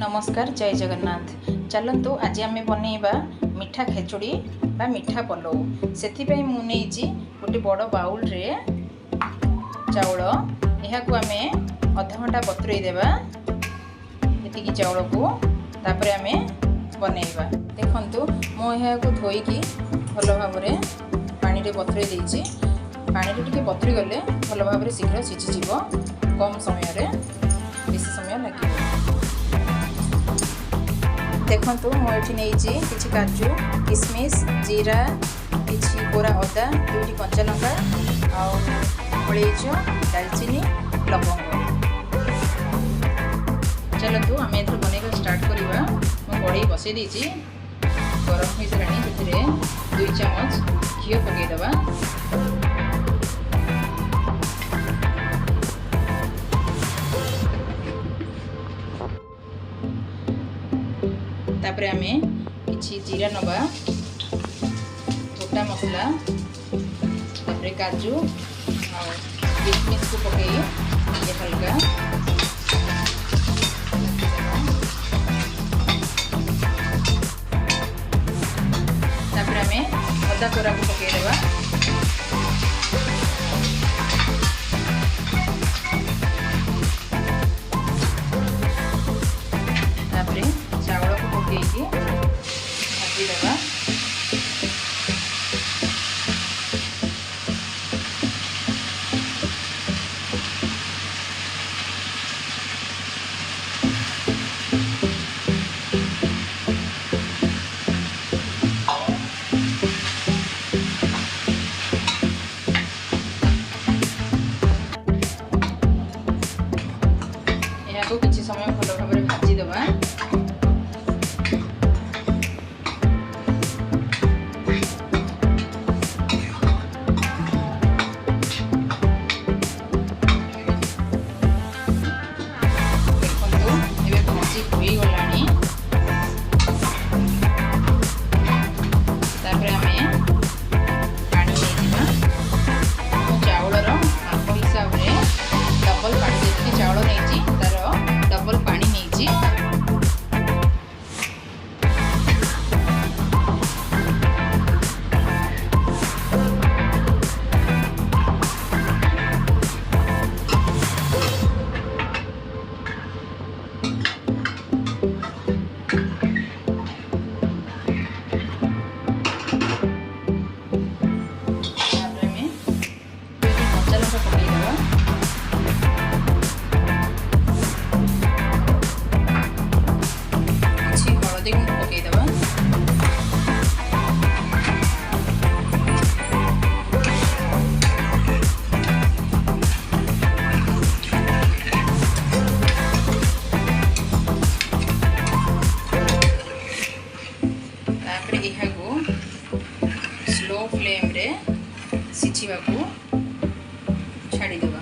नमस्कार जय जगन्नाथ। चलतु आज आम बनइबा मिठा खेचुड़ी बा मिठा पलौ। से गोटे बड़ बाउल रे चाउल यह आधा घंटा बतुरई देवा ये चाउल को तापर आम बनइबा। देखंतु मो यह धोईकी भल भाव पानी रे बतुरई देइछि। पानी रे टिके बतुरी गले भल भाव शीघ्र सीझी जीव, कम समय रे बेसी समय लगे। देखंतु मुझे नहीं किसी काजू किशमिश जीरा किसी कोरा अदा दुईटी कंचा लंका आलैच दालचीनी लवंग। चलतु आम एथर बनइबा स्टार्ट करवा। मु कड़ाई बसई देछि, गरम हो सारे 2 चम्मच घी पकईदबा। तापर आमे किछि जीरा नबा, गोटा मसला, तापर काजू और किशमिश को पकई हल्का तापर आमे अदा कोरा को पकई देबा। तापर चावल को पकई भाजी देबा। किसी समय भल भाव भाजी देबा। स्लो फ्लेम रे सिझिबा को छाड़ी देबा।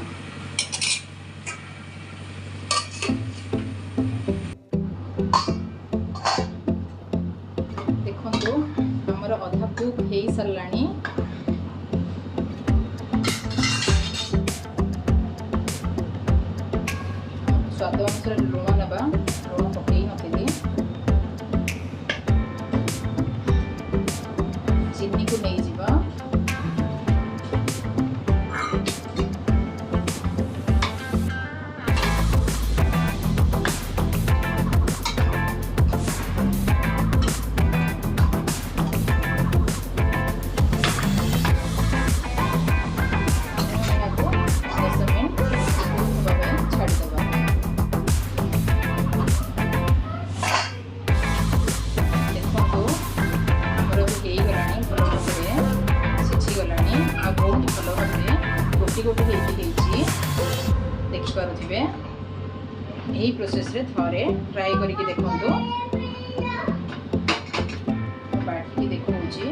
देखंतु हमर अधा कुक हे सरलानी। स्वाद अनुसार लुण नबा, लुण पकई नथिली। चीनी को नहीं जीवा। देखिपे यही प्रोसेस रे थरे ट्राई करके देखंतु। बाटी देखौची